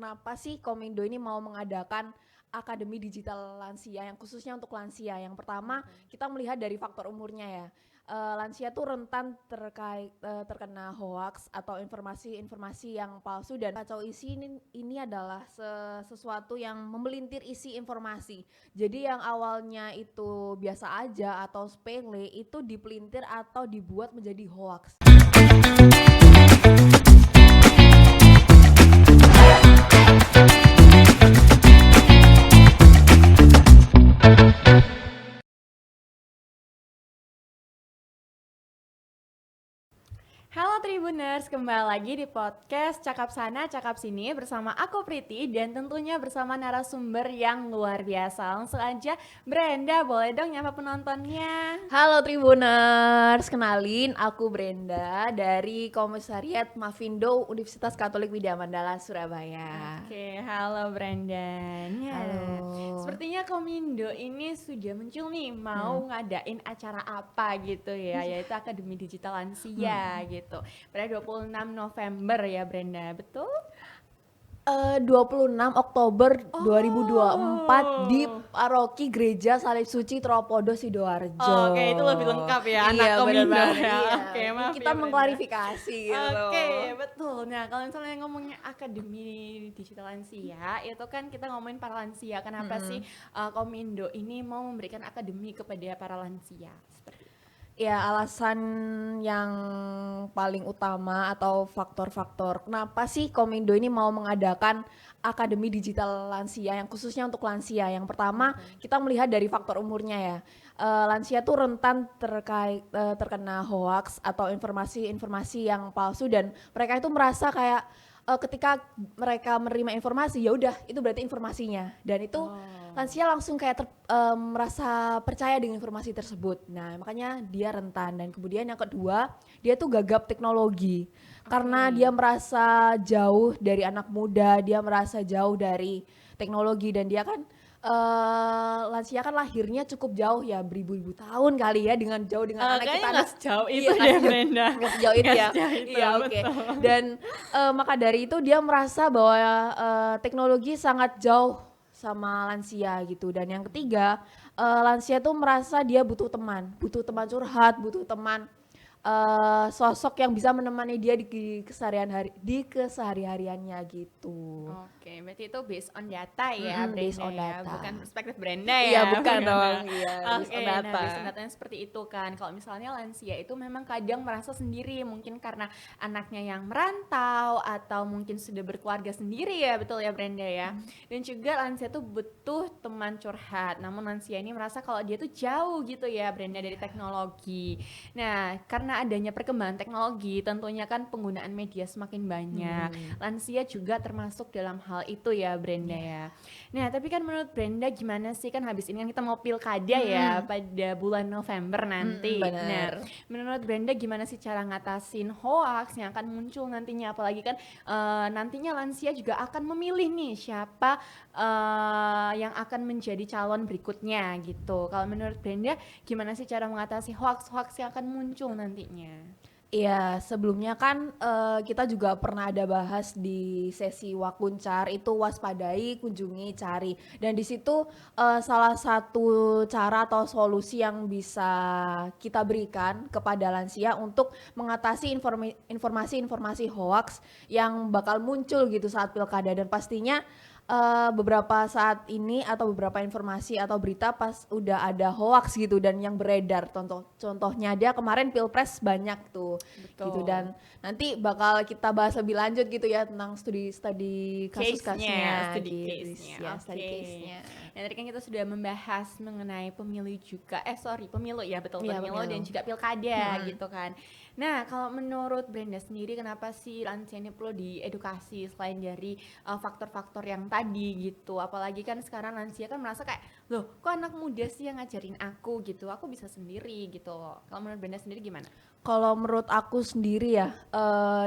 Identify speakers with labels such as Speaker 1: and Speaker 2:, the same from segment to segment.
Speaker 1: Kenapa sih Komindo ini mau mengadakan Akademi Digital Lansia yang khususnya untuk lansia? Yang pertama, kita melihat dari faktor umurnya ya. Lansia tuh rentan terkena hoax atau informasi-informasi yang palsu dan kacau isi ini adalah sesuatu yang memelintir isi informasi. Jadi yang awalnya itu biasa aja atau sepele itu dipelintir atau dibuat menjadi hoax.
Speaker 2: Halo Tribuners, kembali lagi di podcast Cakap Sana, Cakap Sini bersama aku Priti dan tentunya bersama narasumber yang luar biasa. Langsung aja, Brenda, boleh dong nyapa penontonnya?
Speaker 1: Halo Tribuners, kenalin aku Brenda dari Komisariat Mafindo Universitas Katolik Widya Mandala Surabaya.
Speaker 2: Oke, halo Brenda.
Speaker 1: Halo.
Speaker 2: Sepertinya Komindo ini sudah muncul nih mau ngadain acara apa gitu ya, yaitu Akademi Digital Lansia gitu. Pada 26 November ya Brenda, betul?
Speaker 1: 26 Oktober 2024 di Paroki Gereja Salib Suci Tropodo Sidoarjo.
Speaker 2: Oke, itu lebih lengkap ya, anak
Speaker 1: Iya,
Speaker 2: Komindo
Speaker 1: benar-benar,
Speaker 2: ya.
Speaker 1: iya.
Speaker 2: Oke, maaf
Speaker 1: Kita
Speaker 2: ya, Brenda.
Speaker 1: mengklarifikasi gitu.
Speaker 2: Oke, betul. Nah, kalau misalnya ngomongnya Akademi Digital Lansia, itu kan kita ngomongin para lansia. Kenapa sih Komindo ini mau memberikan akademi kepada para lansia? Seperti itu.
Speaker 1: Ya, alasan yang paling utama atau faktor-faktor kenapa sih Komindo ini mau mengadakan Akademi Digital Lansia yang khususnya untuk lansia. Yang pertama, kita melihat dari faktor umurnya ya. Lansia tuh rentan terkena hoax atau informasi-informasi yang palsu dan mereka itu merasa kayak ketika mereka menerima informasi ya udah itu berarti informasinya dan itu lansia langsung kayak merasa percaya dengan informasi tersebut. Nah, makanya dia rentan. Dan kemudian yang kedua, dia tuh gagap teknologi. Karena dia merasa jauh dari anak muda, dia merasa jauh dari teknologi dan dia kan lansia kan lahirnya cukup jauh ya, beribu-ribu tahun kali ya dengan jauh dengan anak
Speaker 2: Kayaknya
Speaker 1: kita.
Speaker 2: nggak sejauh itu
Speaker 1: Iya,
Speaker 2: ya, Brenda.
Speaker 1: nggak sejauh itu
Speaker 2: Nggak
Speaker 1: ya.
Speaker 2: sejauh itu,
Speaker 1: Iya, oke.
Speaker 2: betul.
Speaker 1: Dan maka dari itu dia merasa bahwa teknologi sangat jauh sama lansia gitu. Dan yang ketiga, lansia tuh merasa dia butuh teman curhat, butuh teman sosok yang bisa menemani dia di kesehari-hariannya gitu.
Speaker 2: Oke, berarti itu based on data ya, Brenda
Speaker 1: Based on
Speaker 2: ya,
Speaker 1: data.
Speaker 2: bukan perspektif Brenda
Speaker 1: Iya,
Speaker 2: ya.
Speaker 1: bukan
Speaker 2: Brenda.
Speaker 1: dong. Iya, based
Speaker 2: Oke,
Speaker 1: on
Speaker 2: nah
Speaker 1: data.
Speaker 2: based on datanya seperti itu kan. Kalau misalnya lansia itu memang kadang merasa sendiri, mungkin karena anaknya yang merantau atau mungkin sudah berkeluarga sendiri ya, betul ya Brenda ya. Dan juga lansia itu butuh teman curhat. Namun lansia ini merasa kalau dia tuh jauh gitu ya, Brenda, dari teknologi. Nah, karena adanya perkembangan teknologi, tentunya kan penggunaan media semakin banyak. Lansia juga termasuk dalam hal itu ya, Brenda ya. Nah, tapi kan menurut Brenda gimana sih, kan habis ini kan kita mau pilkada ya pada bulan November nanti.
Speaker 1: benar.
Speaker 2: Nah, menurut Brenda gimana sih cara ngatasin hoax yang akan muncul nantinya, apalagi kan nantinya lansia juga akan memilih nih siapa yang akan menjadi calon berikutnya gitu. Kalau menurut Brenda gimana sih cara mengatasi hoax-hoax yang akan muncul nantinya?
Speaker 1: Iya, sebelumnya kan kita juga pernah ada bahas di sesi Wakuncar itu waspadai, kunjungi, cari. Dan di situ salah satu cara atau solusi yang bisa kita berikan kepada lansia untuk mengatasi informasi-informasi hoax yang bakal muncul gitu saat pilkada. Dan pastinya beberapa saat ini atau beberapa informasi atau berita pas udah ada hoax gitu dan yang beredar, contohnya dia kemarin pilpres banyak tuh.
Speaker 2: Betul.
Speaker 1: Gitu. Dan nanti bakal kita bahas lebih lanjut gitu ya tentang studi kasus-kasusnya
Speaker 2: Studi
Speaker 1: gitu.
Speaker 2: case-nya.
Speaker 1: Ya,
Speaker 2: Oke.
Speaker 1: studi case-nya.
Speaker 2: Nah, tadi kan kita sudah membahas mengenai pemilu juga. Pemilu ya, betul,
Speaker 1: Iya,
Speaker 2: pemilu
Speaker 1: pemilu.
Speaker 2: dan juga pilkada gitu kan. Nah, kalau menurut Brenda sendiri kenapa sih lansia ini perlu diedukasi selain dari faktor-faktor yang tadi gitu. Apalagi kan sekarang lansia kan merasa kayak, loh kok anak muda sih yang ngajarin aku gitu, aku bisa sendiri gitu. Kalau menurut Brenda sendiri gimana?
Speaker 1: Kalau menurut aku sendiri ya,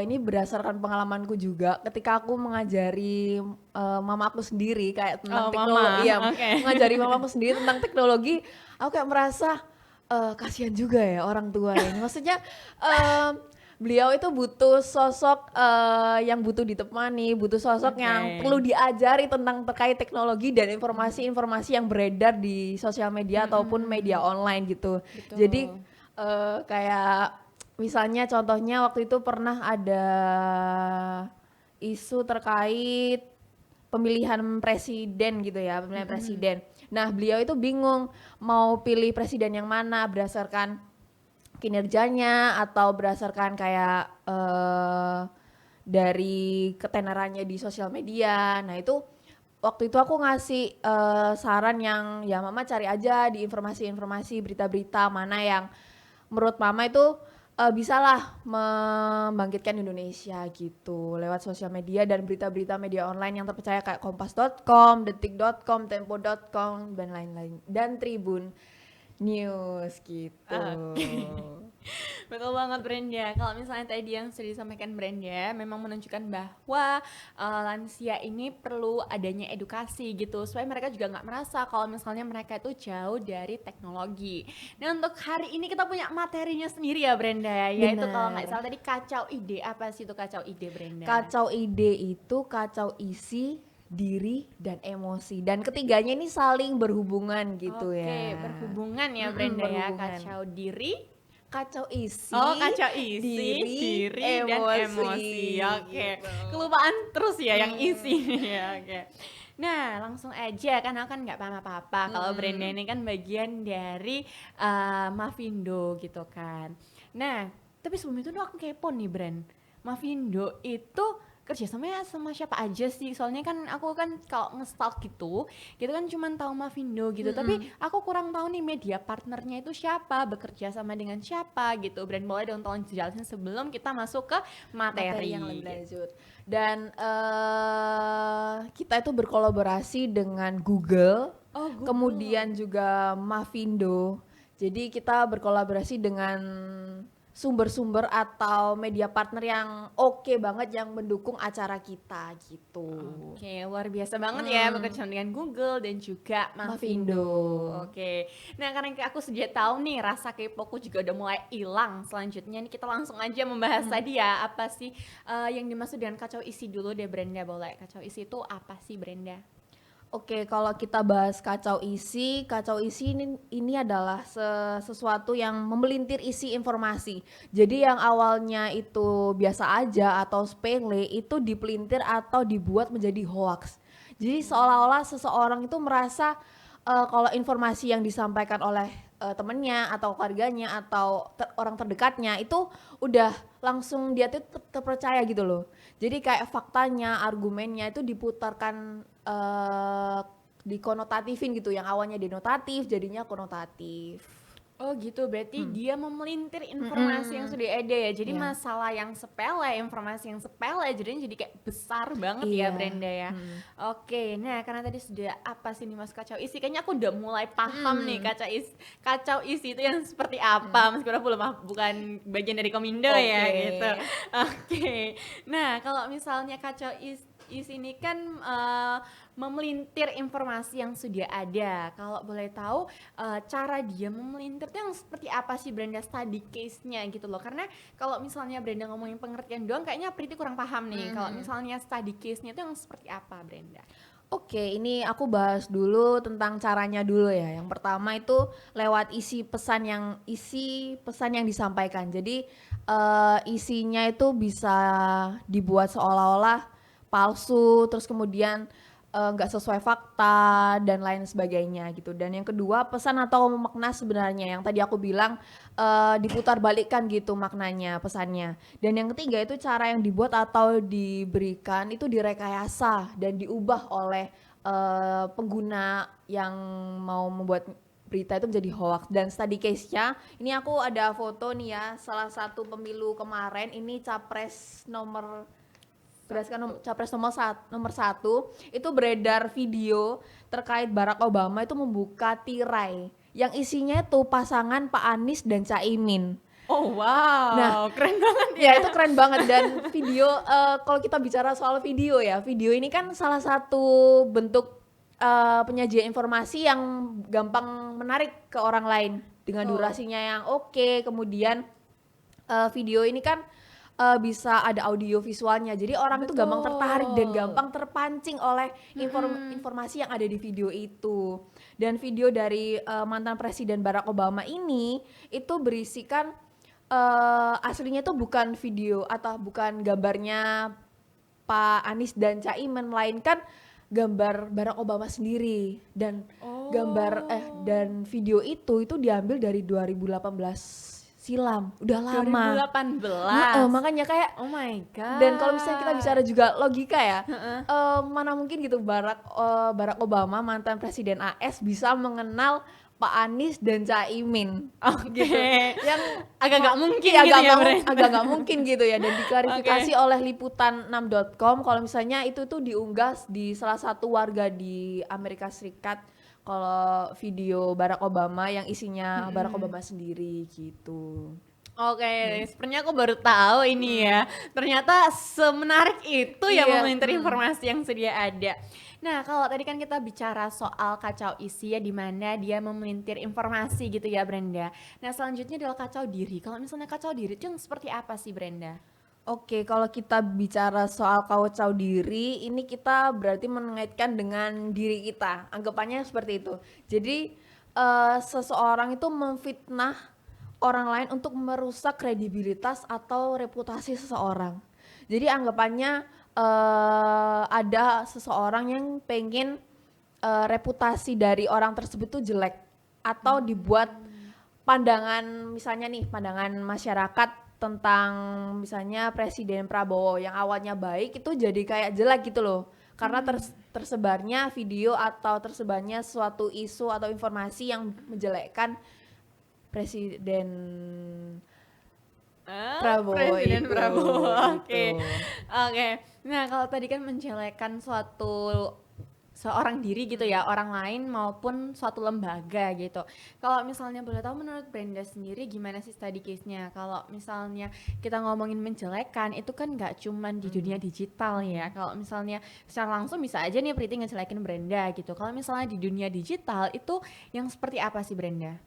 Speaker 1: ini berdasarkan pengalamanku juga. Ketika aku mengajari mama aku sendiri kayak tentang teknologi, ya, mengajari mamaku sendiri tentang teknologi, aku kayak merasa kasihan juga ya orang tua ini. Maksudnya Beliau itu butuh sosok yang butuh ditemani, butuh sosok yang
Speaker 2: Oke.
Speaker 1: perlu diajari tentang terkait teknologi dan informasi-informasi yang beredar di sosial media ataupun media online gitu. Jadi
Speaker 2: Betul.
Speaker 1: kayak misalnya contohnya waktu itu pernah ada isu terkait pemilihan presiden gitu ya, pemilihan presiden. Nah, beliau itu bingung mau pilih presiden yang mana berdasarkan kinerjanya atau berdasarkan kayak dari ketenarannya di sosial media. Nah, itu waktu itu aku ngasih saran yang ya Mama cari aja di informasi-informasi berita-berita mana yang menurut Mama itu bisalah membangkitkan Indonesia gitu lewat sosial media dan berita-berita media online yang terpercaya kayak kompas.com, detik.com, tempo.com dan lain-lain dan Tribun News gitu.
Speaker 2: Betul banget Brenda. Kalau misalnya tadi yang sudah disampaikan Brenda, memang menunjukkan bahwa lansia ini perlu adanya edukasi gitu, supaya mereka juga nggak merasa kalau misalnya mereka itu jauh dari teknologi. Nah untuk hari ini kita punya materinya sendiri ya Brenda ya, yaitu kalau nggak
Speaker 1: Bener.
Speaker 2: salah tadi kacau ide. Apa sih itu kacau ide Brenda?
Speaker 1: Kacau ide itu kacau isi, diri, dan emosi. Dan ketiganya ini saling berhubungan gitu
Speaker 2: Oke,
Speaker 1: ya.
Speaker 2: berhubungan ya Brenda ya,
Speaker 1: Berhubungan.
Speaker 2: kacau diri.
Speaker 1: Kacau isi,
Speaker 2: Oh, kaca isi,
Speaker 1: diri,
Speaker 2: diri, dan emosi. Oke,
Speaker 1: gitu.
Speaker 2: kelupaan terus ya yang isi. Ya, oke. Nah, langsung aja kan aku kan nggak paham apa-apa. Kalau Brenda ini kan bagian dari Mavindo gitu kan. Nah, tapi sebelum itu tuh aku kepo nih Brand. Mavindo itu kerjasamanya sama siapa aja sih? Soalnya kan aku kan kalau nge-stalk gitu kan cuma tahu Mavindo gitu. Tapi aku kurang tahu nih media partnernya itu siapa, bekerja sama dengan siapa gitu. Brand boleh dong tolong jelasin sebelum kita masuk ke materi
Speaker 1: Yang lebih
Speaker 2: gitu.
Speaker 1: lanjut. Dan kita itu berkolaborasi dengan Google,
Speaker 2: Oh, Google.
Speaker 1: kemudian juga Mavindo. Jadi kita berkolaborasi dengan sumber-sumber atau media partner yang oke banget yang mendukung acara kita gitu.
Speaker 2: Oke, luar biasa banget ya bekerja sama dengan Google dan juga Mavindo. Oke, nah karena aku sudah tahu nih rasa kepoku juga udah mulai hilang. Selanjutnya nih kita langsung aja membahas tadi ya apa sih yang dimaksud dengan kacau isi dulu deh Brenda, boleh. Kacau isi itu apa sih Brenda?
Speaker 1: Oke, kalau kita bahas kacau isi ini adalah sesuatu yang memelintir isi informasi. Jadi yang awalnya itu biasa aja atau sepele itu dipelintir atau dibuat menjadi hoax. Jadi seolah-olah seseorang itu merasa kalau informasi yang disampaikan oleh temennya atau keluarganya atau orang terdekatnya itu udah langsung dia tuh terpercaya gitu loh. Jadi kayak faktanya, argumennya itu diputarkan dikonotatifin gitu, yang awalnya denotatif jadinya konotatif.
Speaker 2: Oh gitu, berarti dia memelintir informasi yang sudah ada ya. Jadi
Speaker 1: Iya.
Speaker 2: masalah yang sepele, informasi yang sepele jadinya jadi kayak besar banget ya
Speaker 1: Iya.
Speaker 2: Brenda ya. Oke, nah karena tadi sudah apa sih nih Mas kacau isi, kayaknya aku udah mulai paham nih kacau isi itu yang seperti apa, meskipun aku bukan bagian dari Komindo ya
Speaker 1: Oke.
Speaker 2: gitu. Oke, nah kalau misalnya isi ini kan memelintir informasi yang sudah ada. Kalau boleh tahu cara dia memelintir itu yang seperti apa sih Brenda, study case-nya gitu loh. Karena kalau misalnya Brenda ngomongin pengertian doang kayaknya Priti kurang paham nih. Kalau misalnya study case-nya itu yang seperti apa Brenda?
Speaker 1: Oke, ini aku bahas dulu tentang caranya dulu ya. Yang pertama itu lewat isi pesan yang disampaikan. Jadi isinya itu bisa dibuat seolah-olah palsu, terus kemudian nggak sesuai fakta dan lain sebagainya gitu. Dan yang kedua pesan atau makna sebenarnya yang tadi aku bilang diputar balikkan gitu maknanya, pesannya. Dan yang ketiga itu cara yang dibuat atau diberikan itu direkayasa dan diubah oleh pengguna yang mau membuat berita itu menjadi hoax. Dan study case-nya ini aku ada foto nih ya, salah satu pemilu kemarin ini capres nomor berdasarkan capres nomor satu itu beredar video terkait Barack Obama itu membuka tirai yang isinya itu pasangan Pak Anies dan Caimin.
Speaker 2: Oh wow,
Speaker 1: Nah,
Speaker 2: keren banget ya.
Speaker 1: Ya itu keren banget. Dan video kalau kita bicara soal video ya, video ini kan salah satu bentuk penyajian informasi yang gampang menarik ke orang lain dengan
Speaker 2: Betul.
Speaker 1: durasinya yang oke. Kemudian video ini kan bisa ada audio visualnya. Jadi orang itu gampang tertarik dan
Speaker 2: Betul.
Speaker 1: gampang terpancing oleh informasi yang ada di video itu. Dan video dari mantan Presiden Barack Obama ini itu berisikan aslinya tuh bukan video atau bukan gambarnya Pak Anies dan Caimin, melainkan gambar Barack Obama sendiri. Dan dan video itu diambil dari 2018 silam, udah lama.
Speaker 2: 2018.
Speaker 1: Makanya kayak,
Speaker 2: Oh my god.
Speaker 1: dan kalau misalnya kita bicara juga logika ya, mana mungkin gitu Barack Obama mantan Presiden AS bisa mengenal Pak Anies dan Caimin.
Speaker 2: Oke.
Speaker 1: Gitu. Yang
Speaker 2: Agak nggak mungkin
Speaker 1: iya,
Speaker 2: gitu ya, Brenda.
Speaker 1: agak nggak mungkin gitu ya. Dan diklarifikasi oleh liputan6.com kalau misalnya itu tuh diunggah di salah satu warga di Amerika Serikat, kalau video Barack Obama yang isinya Barack Obama sendiri gitu.
Speaker 2: Oke, sepertinya aku baru tahu ini ya. Ternyata semenarik itu ya
Speaker 1: Iya,
Speaker 2: memelintir informasi yang sedia ada. Nah, kalau tadi kan kita bicara soal kacau isi ya, di mana dia memelintir informasi gitu ya, Brenda. Nah, selanjutnya adalah kacau diri. Kalau misalnya kacau diri itu yang seperti apa sih, Brenda?
Speaker 1: Oke, kalau kita bicara soal kacau diri, ini kita berarti mengaitkan dengan diri kita. Anggapannya seperti itu. Jadi seseorang itu memfitnah orang lain untuk merusak kredibilitas atau reputasi seseorang. Jadi anggapannya ada seseorang yang pengen reputasi dari orang tersebut tuh jelek atau dibuat pandangan, misalnya nih pandangan masyarakat tentang misalnya Presiden Prabowo yang awalnya baik itu jadi kayak jelek gitu loh, karena tersebarnya video atau tersebarnya suatu isu atau informasi yang menjelekkan Presiden Prabowo
Speaker 2: Presiden
Speaker 1: itu,
Speaker 2: Prabowo. Oke.
Speaker 1: gitu.
Speaker 2: Oke. Nah, kalau tadi kan menjelekan seorang diri gitu ya, orang lain maupun suatu lembaga gitu. Kalau misalnya boleh tahu menurut Brenda sendiri gimana sih study case-nya? Kalau misalnya kita ngomongin menjelekan itu kan nggak cuman di dunia digital ya. Kalau misalnya secara langsung bisa aja nih Priti ngejelekin Brenda gitu. Kalau misalnya di dunia digital itu yang seperti apa sih, Brenda?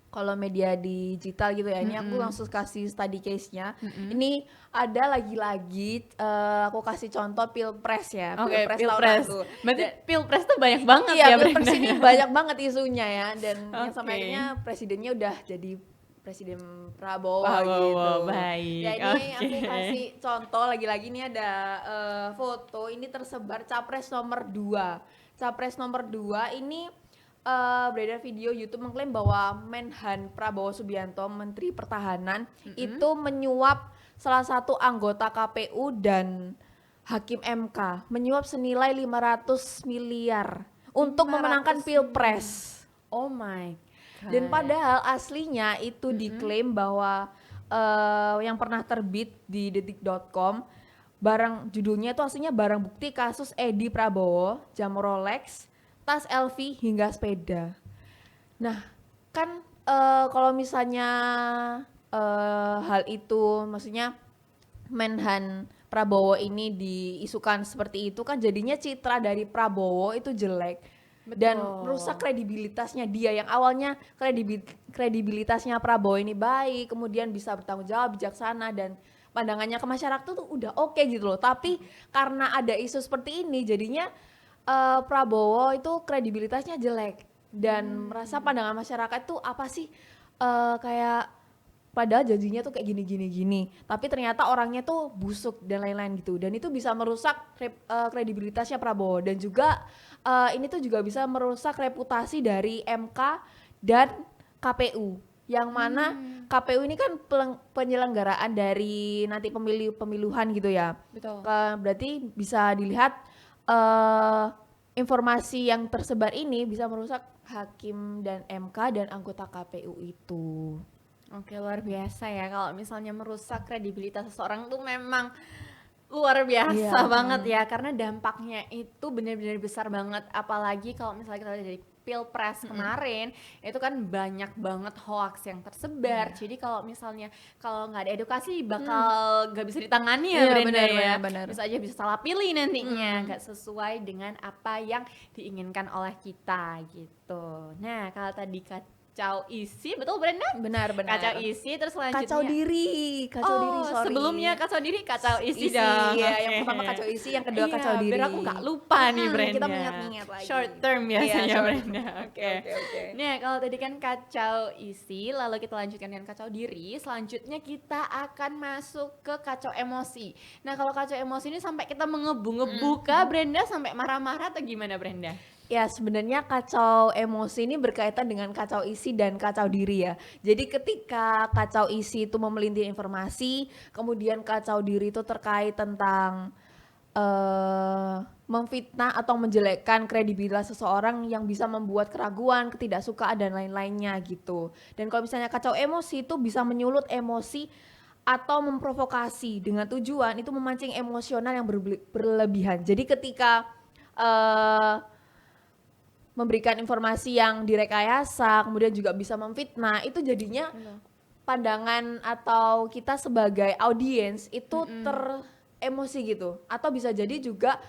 Speaker 1: Kalau media digital gitu ya, ini aku langsung kasih study case-nya. Ini ada lagi-lagi aku kasih contoh Pilpres ya.
Speaker 2: Oke,
Speaker 1: Pilpres tahun
Speaker 2: Pilpres.
Speaker 1: lalu.
Speaker 2: Berarti Pilpres tuh banyak banget
Speaker 1: Iya,
Speaker 2: ya,
Speaker 1: Pilpres
Speaker 2: Brenda.
Speaker 1: ini banyak banget isunya ya, dan yang sampai
Speaker 2: Oke.
Speaker 1: akhirnya presidennya udah jadi Presiden Prabowo
Speaker 2: Prabowo,
Speaker 1: gitu.
Speaker 2: baik.
Speaker 1: Ya ini aku
Speaker 2: Oke.
Speaker 1: kasih contoh lagi-lagi, ini ada foto ini tersebar Capres nomor 2. Capres nomor 2 ini beredar video YouTube mengklaim bahwa Menhan Prabowo Subianto, Menteri Pertahanan, itu menyuap salah satu anggota KPU dan Hakim MK, menyuap senilai 500 miliar untuk
Speaker 2: 500
Speaker 1: memenangkan Pilpres.
Speaker 2: Oh my god.
Speaker 1: Dan padahal aslinya itu diklaim bahwa yang pernah terbit di detik.com, judulnya itu aslinya barang bukti kasus Edi Prabowo, jam Rolex, tas LV hingga sepeda. Nah, kan kalau misalnya hal itu, maksudnya Menhan Prabowo ini diisukan seperti itu, kan jadinya citra dari Prabowo itu jelek. Dan merusak kredibilitasnya dia yang awalnya kredibilitasnya Prabowo ini baik, kemudian bisa bertanggung jawab, bijaksana, dan pandangannya ke masyarakat tuh udah oke gitu loh. Tapi karena ada isu seperti ini, jadinya Prabowo itu kredibilitasnya jelek dan merasa pandangan masyarakat tuh apa sih, kayak padahal janjinya tuh kayak gini, tapi ternyata orangnya tuh busuk dan lain-lain gitu, dan itu bisa merusak kredibilitasnya Prabowo. Dan juga ini tuh juga bisa merusak reputasi dari MK dan KPU, yang mana KPU ini kan penyelenggaraan dari nanti pemiluhan gitu ya.
Speaker 2: Betul.
Speaker 1: Berarti bisa dilihat informasi yang tersebar ini bisa merusak hakim dan MK dan anggota KPU itu.
Speaker 2: Oke, luar biasa ya. Kalau misalnya merusak kredibilitas seseorang tuh memang luar biasa banget ya, karena dampaknya itu benar-benar besar banget. Apalagi kalau misalnya kita lihat dari Pilpres kemarin, itu kan banyak banget hoax yang tersebar. Jadi kalau misalnya kalau nggak ada edukasi bakal nggak bisa ditangani ya, Brenda ya.
Speaker 1: Benar.
Speaker 2: Bisa aja bisa salah pilih nantinya, nggak sesuai dengan apa yang diinginkan oleh kita gitu. Nah, kalau tadi kacau isi, betul Brenda?
Speaker 1: Benar-benar.
Speaker 2: Kacau isi, terus selanjutnya
Speaker 1: Kacau diri, sorry.
Speaker 2: sebelumnya kacau diri, kacau isi,
Speaker 1: Isi,
Speaker 2: dong.
Speaker 1: ya,
Speaker 2: Oke.
Speaker 1: yang pertama kacau isi, yang kedua kacau diri.
Speaker 2: Biar aku nggak lupa nih Brenda.
Speaker 1: Kita mengingat-ingat lagi.
Speaker 2: Short term biasanya
Speaker 1: Iya, short
Speaker 2: Brenda. Oke.
Speaker 1: Oke.
Speaker 2: Nah, kalau tadi kan kacau isi, lalu kita lanjutkan dengan kacau diri. Selanjutnya kita akan masuk ke kacau emosi. Nah, kalau kacau emosi ini sampai kita mengebu-ngebu kah Brenda, sampai marah-marah atau gimana Brenda?
Speaker 1: Ya sebenarnya kacau emosi ini berkaitan dengan kacau isi dan kacau diri ya. Jadi ketika kacau isi itu memelintir informasi, kemudian kacau diri itu terkait tentang memfitnah atau menjelekkan kredibilitas seseorang yang bisa membuat keraguan, ketidaksukaan dan lain-lainnya gitu. Dan kalau misalnya kacau emosi itu bisa menyulut emosi atau memprovokasi dengan tujuan itu memancing emosional yang berlebihan. Jadi ketika memberikan informasi yang direkayasa, kemudian juga bisa memfitnah, itu jadinya pandangan atau kita sebagai audiens itu teremosi gitu. Atau bisa jadi juga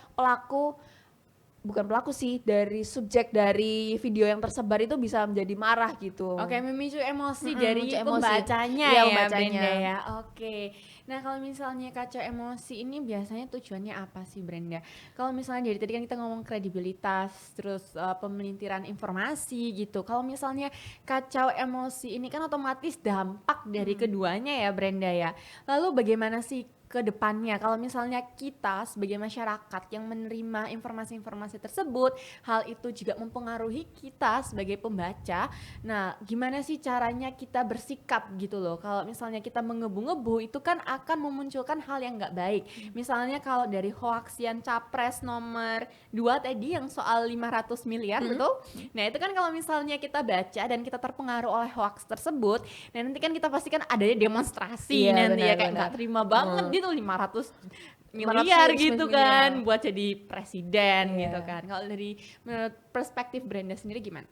Speaker 1: bukan pelaku sih, dari subjek dari video yang tersebar itu bisa menjadi marah gitu.
Speaker 2: Oke, memicu emosi dari
Speaker 1: memicu emosi.
Speaker 2: pembacanya
Speaker 1: Iya,
Speaker 2: ya
Speaker 1: pembacanya.
Speaker 2: Brenda ya. Oke. Nah, kalau misalnya kacau emosi ini biasanya tujuannya apa sih Brenda? Kalau misalnya dari tadi kan kita ngomong kredibilitas, terus pemelintiran informasi gitu. Kalau misalnya kacau emosi ini kan otomatis dampak dari keduanya ya Brenda ya. Lalu bagaimana sih ke depannya kalau misalnya kita sebagai masyarakat yang menerima informasi-informasi tersebut, hal itu juga mempengaruhi kita sebagai pembaca. Nah, gimana sih caranya kita bersikap gitu loh? Kalau misalnya kita mengebu-ngebu itu kan akan memunculkan hal yang nggak baik. Misalnya kalau dari hoaxian capres nomor 2 tadi yang soal 500 miliar, betul? Nah, itu kan kalau misalnya kita baca dan kita terpengaruh oleh hoax tersebut, nah nanti kan kita pastikan adanya demonstrasi
Speaker 1: Iya,
Speaker 2: nanti ya kayak
Speaker 1: benar-benar.
Speaker 2: nggak terima banget gitu 500 miliar gitu kan buat jadi presiden gitu kan. Kalau dari menurut perspektif Brenda sendiri gimana?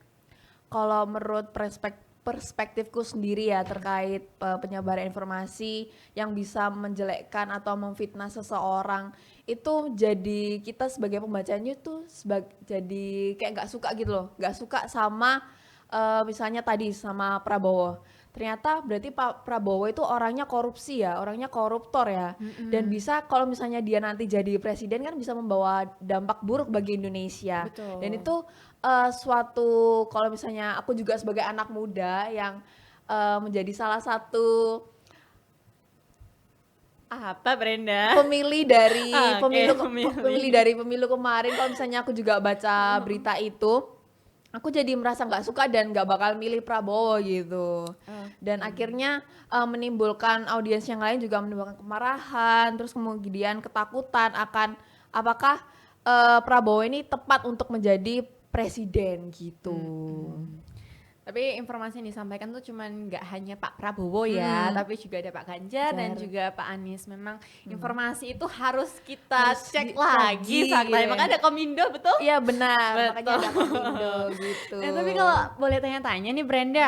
Speaker 1: Kalau menurut perspektifku sendiri ya terkait penyebaran informasi yang bisa menjelekkan atau memfitnah seseorang, itu jadi kita sebagai pembacanya itu jadi kayak nggak suka gitu loh, nggak suka sama misalnya tadi sama Prabowo. Ternyata berarti Pak Prabowo itu orangnya korupsi ya, orangnya koruptor ya. Dan bisa kalau misalnya dia nanti jadi presiden kan bisa membawa dampak buruk bagi Indonesia.
Speaker 2: Betul.
Speaker 1: Dan itu suatu, kalau misalnya aku juga sebagai anak muda yang menjadi salah satu
Speaker 2: apa Brenda?
Speaker 1: pemilih dari
Speaker 2: Oke,
Speaker 1: pemilih dari pemilu kemarin, kalau misalnya aku juga baca berita itu, aku jadi merasa nggak suka dan nggak bakal milih Prabowo gitu. Dan akhirnya menimbulkan audiens yang lain juga menimbulkan kemarahan, terus kemudian ketakutan akan apakah Prabowo ini tepat untuk menjadi presiden gitu.
Speaker 2: Tapi informasi yang disampaikan tuh cuman nggak hanya Pak Prabowo ya, tapi juga ada Pak Ganjar dan juga Pak Anies. Memang informasi itu harus kita
Speaker 1: Harus
Speaker 2: cek
Speaker 1: lagi,
Speaker 2: lagi faktanya.
Speaker 1: ya.
Speaker 2: Makanya ada Komindo, betul?
Speaker 1: Iya benar, makanya
Speaker 2: Betul.
Speaker 1: ada Komindo gitu.
Speaker 2: Nah, tapi kalau boleh tanya-tanya nih Brenda,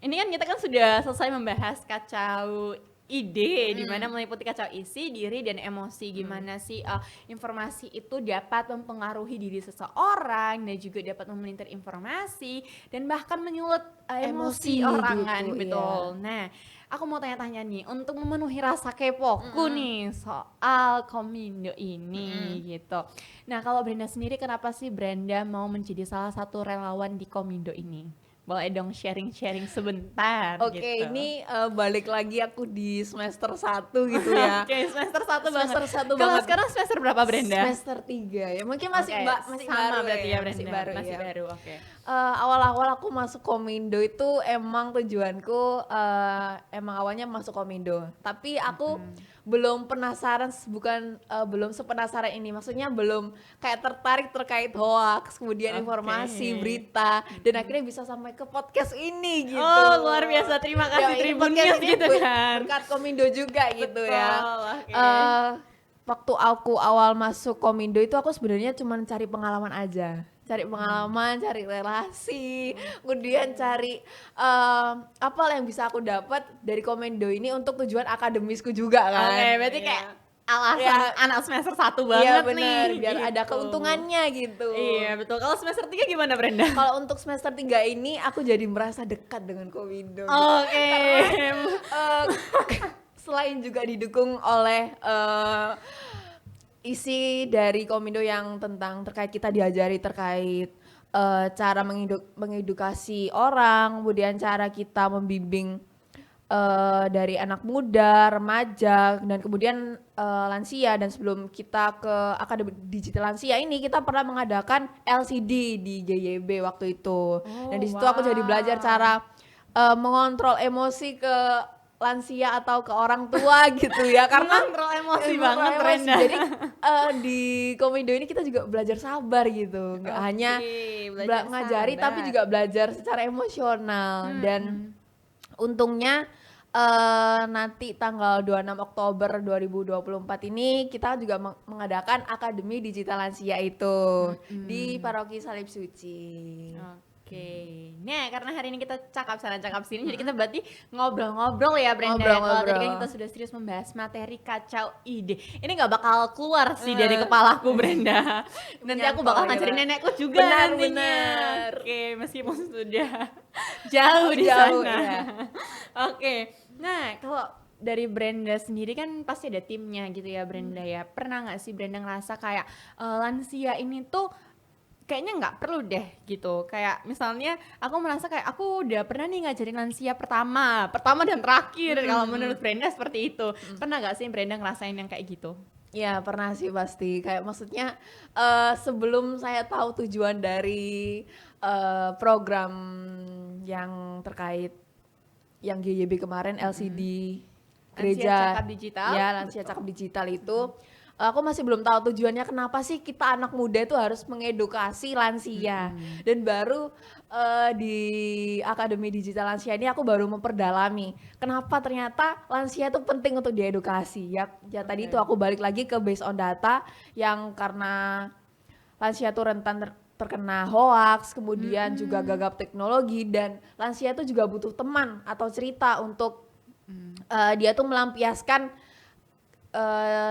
Speaker 2: ini kan kita kan sudah selesai membahas kacau ide di mana meliputi kacau isi, diri dan emosi. Gimana sih informasi itu dapat mempengaruhi diri seseorang dan juga dapat memelintir informasi dan bahkan menyulut emosi
Speaker 1: Emosi
Speaker 2: orang
Speaker 1: gitu,
Speaker 2: kan, betul.
Speaker 1: iya.
Speaker 2: Nah, aku mau tanya-tanya nih untuk memenuhi rasa kepoku nih soal Komindo ini gitu. Nah, kalau Brenda sendiri kenapa sih Brenda mau menjadi salah satu relawan di Komindo ini? Boleh dong sharing-sharing sebentar
Speaker 1: Oke,
Speaker 2: gitu.
Speaker 1: ini balik lagi aku di semester 1 gitu ya.
Speaker 2: Oke, semester 1 banget.
Speaker 1: Semester 1
Speaker 2: Kalau
Speaker 1: banget.
Speaker 2: sekarang semester berapa Brenda?
Speaker 1: Semester 3 ya. Mungkin masih
Speaker 2: Oke,
Speaker 1: masih
Speaker 2: sama
Speaker 1: baru
Speaker 2: berarti ya Brenda.
Speaker 1: masih baru
Speaker 2: Masih
Speaker 1: ya.
Speaker 2: baru, oke.
Speaker 1: Awal-awal aku masuk Komindo itu emang tujuanku emang awalnya masuk Komindo. Tapi aku belum penasaran, belum sepenasaran ini. Maksudnya belum kayak tertarik terkait hoax, kemudian informasi, berita, dan akhirnya bisa sampai ke podcast ini gitu.
Speaker 2: Oh, luar biasa. Terima kasih
Speaker 1: ini
Speaker 2: Tribun
Speaker 1: podcast
Speaker 2: News
Speaker 1: ini
Speaker 2: gitu kan.
Speaker 1: berkat Komindo juga gitu ya.
Speaker 2: Oke.
Speaker 1: Waktu aku awal masuk Komindo itu aku sebenarnya cuma cari pengalaman aja. Cari pengalaman, cari relasi, kemudian cari apa yang bisa aku dapat dari Komindo ini untuk tujuan akademisku juga kan.
Speaker 2: Oke, berarti kayak alasan
Speaker 1: Ya.
Speaker 2: anak semester 1
Speaker 1: Iya
Speaker 2: banget
Speaker 1: bener,
Speaker 2: nih,
Speaker 1: biar ada
Speaker 2: gitu.
Speaker 1: keuntungannya gitu.
Speaker 2: Iya betul. Kalau semester 3 gimana Brenda?
Speaker 1: Kalau untuk semester 3 ini aku jadi merasa dekat dengan Komindo gitu.
Speaker 2: Oke.
Speaker 1: Eh, selain juga didukung oleh isi dari Komindo yang tentang terkait kita diajari terkait cara mengedukasi orang, kemudian cara kita membimbing dari anak muda, remaja, dan kemudian lansia. Dan sebelum kita ke Akademi Digital Lansia ini, kita pernah mengadakan LCD di GYB waktu itu. Dan di situ aku jadi belajar cara mengontrol emosi ke lansia atau ke orang tua gitu ya, karena
Speaker 2: Mengontrol emosi
Speaker 1: mengontrol
Speaker 2: banget
Speaker 1: emosi.
Speaker 2: Brenda.
Speaker 1: Jadi di Komindo ini kita juga belajar sabar gitu, nggak hanya
Speaker 2: belajar
Speaker 1: ngajari tapi
Speaker 2: sabar.
Speaker 1: juga belajar secara emosional. Dan untungnya nanti tanggal 26 Oktober 2024 ini kita juga mengadakan Akademi Digital Lansia itu di Paroki Salib Suci.
Speaker 2: Oke. Nah, karena hari ini kita cakap sana cakap sini, jadi kita berarti ngobrol-ngobrol ya Brenda.
Speaker 1: Ngobrol-ngobrol.
Speaker 2: Kalau tadi kan kita sudah serius membahas materi kacau ide. Ini nggak bakal keluar sih dari kepalaku Brenda. Nanti aku bakal
Speaker 1: Menyangkal
Speaker 2: ngajarin
Speaker 1: gitu.
Speaker 2: nenekku juga
Speaker 1: Benar,
Speaker 2: nantinya.
Speaker 1: benar.
Speaker 2: Oke, meskipun sudah jauh di
Speaker 1: Jauh,
Speaker 2: sana.
Speaker 1: iya.
Speaker 2: Oke. Nah, kalau dari Brenda sendiri kan pasti ada timnya gitu ya Brenda ya. Pernah nggak sih Brenda ngerasa kayak lansia ini tuh kayaknya nggak perlu deh gitu, kayak misalnya aku merasa kayak aku udah pernah nih ngajarin lansia pertama dan terakhir. Kalau menurut Brenda seperti itu, pernah nggak sih Brenda ngerasain yang kayak gitu?
Speaker 1: Ya pernah sih pasti, kayak maksudnya sebelum saya tahu tujuan dari program yang terkait yang GYB kemarin LCD
Speaker 2: Lansia
Speaker 1: gereja
Speaker 2: Cakap Digital?
Speaker 1: ya lansia cakap digital itu, aku masih belum tahu tujuannya kenapa sih kita anak muda itu harus mengedukasi lansia. Dan baru di Akademi Digital Lansia ini aku baru memperdalami kenapa ternyata lansia itu penting untuk diedukasi. Ya tadi itu aku balik lagi ke based on data yang karena lansia itu rentan terkena hoax, kemudian juga gagap teknologi, dan lansia itu juga butuh teman atau cerita untuk dia tuh melampiaskan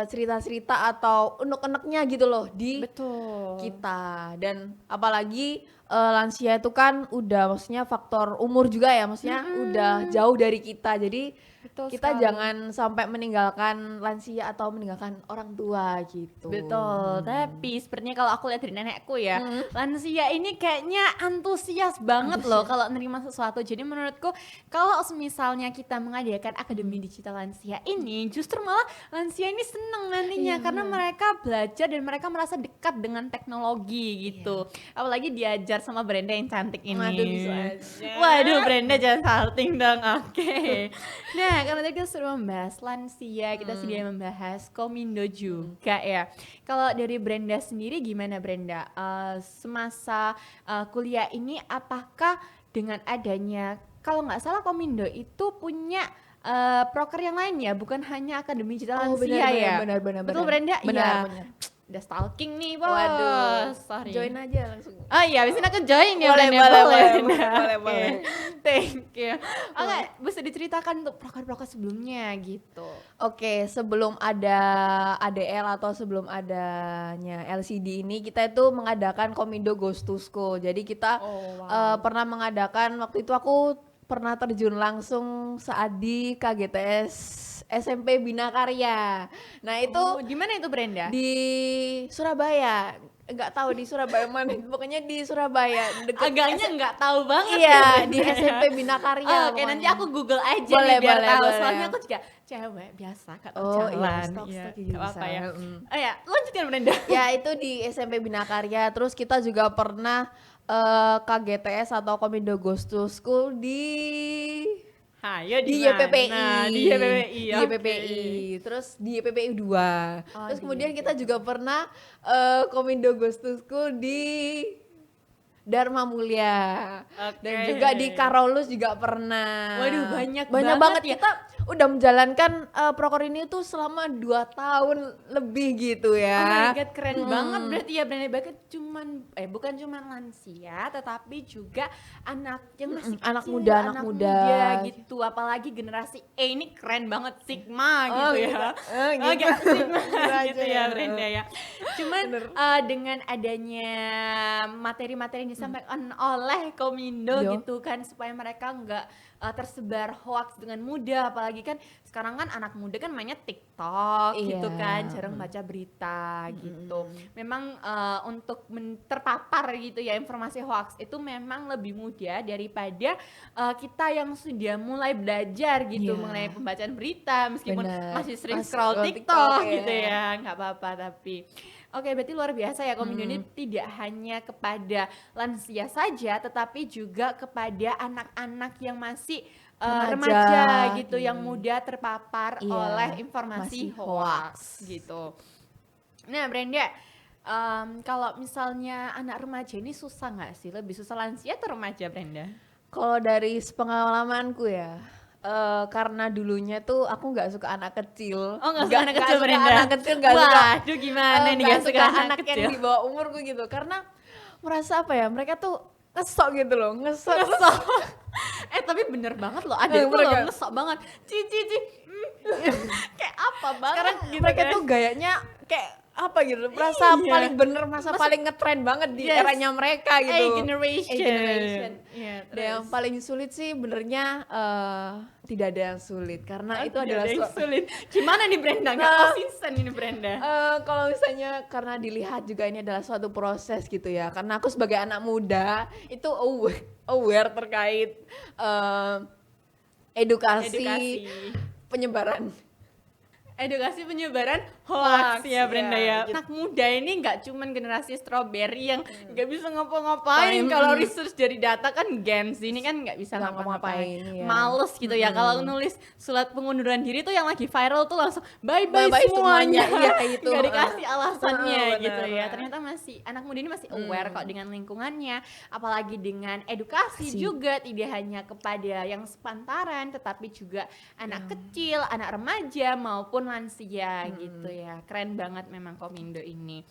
Speaker 1: cerita-cerita atau unek-uneknya gitu loh di
Speaker 2: Betul.
Speaker 1: kita. Dan apalagi lansia itu kan udah maksudnya faktor umur juga ya, maksudnya udah jauh dari kita, jadi
Speaker 2: Betul
Speaker 1: kita
Speaker 2: sekali.
Speaker 1: jangan sampai meninggalkan lansia atau meninggalkan orang tua gitu.
Speaker 2: Betul, tapi sepertinya kalau aku lihat dari nenekku ya, lansia ini kayaknya antusias banget loh kalau nerima sesuatu. Jadi menurutku kalau misalnya kita mengadakan Akademi Digital Lansia ini, justru malah lansia ini seneng nantinya karena mereka belajar dan mereka merasa dekat dengan teknologi gitu. Apalagi diajar sama Brenda yang cantik ini.
Speaker 1: Waduh, bisa aja.
Speaker 2: Waduh, Brenda jangan salting dong. Oke. Nah, karena tadi kita sudah membahas lansia, kita sudah membahas Komindo juga ya. Kalau dari Brenda sendiri gimana Brenda? Semasa kuliah ini apakah dengan adanya, kalau nggak salah Komindo itu punya proker yang lain ya, bukan hanya Akademi Digital Lansia ya?
Speaker 1: benar.
Speaker 2: Betul Brenda?
Speaker 1: Benar,
Speaker 2: Iya.
Speaker 1: benar.
Speaker 2: Udah stalking nih bos.
Speaker 1: Waduh,
Speaker 2: Sorry.
Speaker 1: join aja langsung.
Speaker 2: Oh iya, abis ini aku join ya
Speaker 1: Boleh,
Speaker 2: Brenda.
Speaker 1: boleh.
Speaker 2: Oke. Thank you. Oke, bisa diceritakan untuk proker-proker sebelumnya gitu.
Speaker 1: Oke, sebelum ada ADL atau sebelum adanya LCD ini, kita itu mengadakan Komindo Goes to School. Jadi kita pernah mengadakan, waktu itu aku pernah terjun langsung saat di KGTS SMP Bina Karya. Nah itu
Speaker 2: Di mana itu Brenda?
Speaker 1: di Surabaya, nggak tahu di Surabaya mana, pokoknya di Surabaya deket
Speaker 2: Agaknya nggak tahu banget.
Speaker 1: iya
Speaker 2: ya,
Speaker 1: di
Speaker 2: Brenda.
Speaker 1: SMP Bina Karya.
Speaker 2: Oke, nanti aku Google aja
Speaker 1: Boleh,
Speaker 2: nih biar
Speaker 1: boleh,
Speaker 2: tahu.
Speaker 1: boleh.
Speaker 2: Soalnya aku juga cewek biasa kak
Speaker 1: Oh iya,
Speaker 2: jalan.
Speaker 1: stok
Speaker 2: Iya,
Speaker 1: gitu
Speaker 2: nggak apa-apa
Speaker 1: bisa.
Speaker 2: ya. Oh ya, lanjutin Brenda.
Speaker 1: Ya itu di SMP Bina Karya. Terus kita juga pernah KGTS atau Komindo Goes to School di
Speaker 2: Hayo
Speaker 1: di
Speaker 2: mana?
Speaker 1: YPPI.
Speaker 2: Di YPPI.
Speaker 1: Di
Speaker 2: oke.
Speaker 1: YPPI. Terus di YPPI 2.
Speaker 2: Oh,
Speaker 1: Terus
Speaker 2: di
Speaker 1: kemudian kita juga pernah Komindo Goes to School di Dharma Mulia.
Speaker 2: Oke.
Speaker 1: Dan juga di Karolus juga pernah.
Speaker 2: Waduh, banyak
Speaker 1: banget
Speaker 2: banget ya.
Speaker 1: kita udah menjalankan proker ini tuh selama 2 tahun lebih gitu
Speaker 2: Oh my
Speaker 1: ya.
Speaker 2: god, keren banget berarti ya Brenda. Bahkan bukan cuman lansia, tetapi juga anak yang masih
Speaker 1: anak
Speaker 2: kecil,
Speaker 1: muda, anak muda.
Speaker 2: gitu. Apalagi generasi E ini keren banget, Sigma gitu
Speaker 1: gitu.
Speaker 2: ya.
Speaker 1: Gitu.
Speaker 2: Sigma
Speaker 1: Gitu
Speaker 2: gitu
Speaker 1: aja
Speaker 2: ya
Speaker 1: ya.
Speaker 2: Brenda ya. Cuman dengan adanya materi-materi yang disampaikan oleh Komindo
Speaker 1: Yo.
Speaker 2: gitu kan, supaya mereka nggak tersebar hoax dengan mudah. Apalagi kan sekarang kan anak muda kan mainnya TikTok gitu
Speaker 1: Iya.
Speaker 2: kan, jarang baca berita gitu. Memang untuk terpapar gitu ya informasi hoax itu memang lebih mudah daripada kita yang sudah mulai belajar gitu
Speaker 1: Iya.
Speaker 2: mengenai pembacaan berita, meskipun
Speaker 1: Bener.
Speaker 2: masih sering
Speaker 1: Masih
Speaker 2: scroll
Speaker 1: scroll
Speaker 2: TikTok
Speaker 1: TikTok,
Speaker 2: gitu
Speaker 1: ya.
Speaker 2: ya, nggak apa-apa tapi. Oke, berarti luar biasa ya Komindo ini tidak hanya kepada lansia saja, tetapi juga kepada anak-anak yang masih remaja gitu, yang mudah terpapar
Speaker 1: Iya,
Speaker 2: oleh informasi
Speaker 1: masih
Speaker 2: hoax gitu. Nah Brenda, kalau misalnya anak remaja ini susah nggak sih? Lebih susah lansia atau remaja Brenda?
Speaker 1: Kalau dari pengalamanku ya, karena dulunya tuh aku nggak suka anak kecil.
Speaker 2: Oh nggak suka anak kecil
Speaker 1: suka
Speaker 2: Brenda?
Speaker 1: anak kecil, nggak suka.
Speaker 2: Waduh gimana nih nggak suka anak
Speaker 1: yang
Speaker 2: kecil?
Speaker 1: di bawah umurku gitu. Karena merasa apa ya, mereka tuh ngesok gitu loh, ngesok.
Speaker 2: Tapi bener banget loh, adekku
Speaker 1: bener
Speaker 2: loh
Speaker 1: kan?
Speaker 2: ngesok banget. Cici. Kayak apa banget
Speaker 1: Sekarang
Speaker 2: gitu
Speaker 1: mereka
Speaker 2: kan?
Speaker 1: tuh gayanya kayak apa gitu, merasa
Speaker 2: Iya.
Speaker 1: paling bener, merasa paling ngetren banget di
Speaker 2: Yes.
Speaker 1: eranya mereka gitu.
Speaker 2: generation.
Speaker 1: Iya,
Speaker 2: Terus.
Speaker 1: Dan yang paling sulit sih benernya tidak ada yang sulit karena itu
Speaker 2: Tidak
Speaker 1: adalah
Speaker 2: ada yang sulit. Gimana nih Brenda? Nggak konsisten ini Brenda.
Speaker 1: kalau misalnya karena dilihat juga ini adalah suatu proses gitu ya. Karena aku sebagai anak muda itu aware terkait edukasi penyebaran
Speaker 2: hoax ya Brenda ya.
Speaker 1: gitu.
Speaker 2: Anak muda ini nggak cuman generasi strawberry yang nggak bisa ngapa-ngapain. Kalau research dari data kan Gen Z ini kan nggak bisa
Speaker 1: Nggak
Speaker 2: ngapa-ngapain.
Speaker 1: ngapa-ngapain, iya.
Speaker 2: Males gitu ya. Kalau nulis surat pengunduran diri tuh yang lagi viral tuh langsung bye
Speaker 1: Bye-bye
Speaker 2: semuanya.
Speaker 1: semuanya. Iya, itu.
Speaker 2: Nggak dikasih alasannya
Speaker 1: Benar,
Speaker 2: gitu ya.
Speaker 1: benar.
Speaker 2: Ternyata anak muda ini masih aware kok dengan lingkungannya, apalagi dengan edukasi juga, tidak hanya kepada yang sepantaran tetapi juga anak kecil, anak remaja maupun lansia gitu ya. Keren banget memang Komindo ini.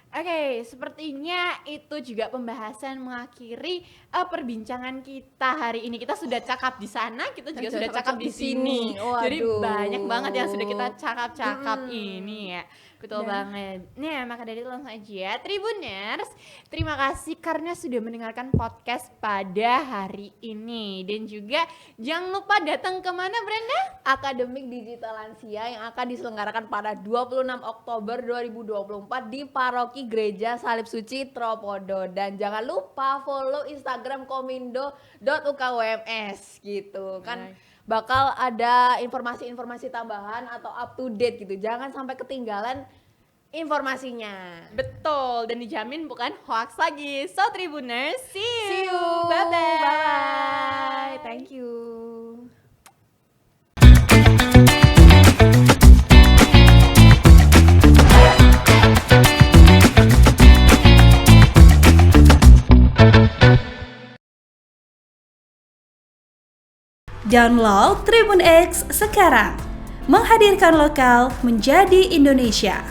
Speaker 2: Oke, sepertinya itu juga pembahasan mengakhiri perbincangan kita hari ini. Kita sudah cakap di sana, kita juga sudah cakap di sini. Jadi
Speaker 1: Waduh.
Speaker 2: banyak banget yang sudah kita cakap-cakap ini ya. Betul
Speaker 1: Dan-
Speaker 2: banget. Nah, maka dari itu langsung aja Tribuners, terima kasih karena sudah mendengarkan podcast pada hari ini. Dan juga jangan lupa datang kemana Brenda?
Speaker 1: Akademik Digital Lansia yang akan diselenggarakan pada 26 Oktober 2024 di Paroki Gereja Salib Suci Tropodo. Dan jangan lupa follow Instagram komindo.ukwms gitu kan. Bakal ada informasi-informasi tambahan atau up to date gitu. Jangan sampai ketinggalan informasinya.
Speaker 2: Betul, dan dijamin bukan hoax lagi. So Tribuners, see
Speaker 1: See
Speaker 2: you.
Speaker 1: you.
Speaker 2: Bye-bye.
Speaker 1: Bye-bye. Thank you.
Speaker 3: Download Tribun X sekarang. Menghadirkan lokal menjadi Indonesia.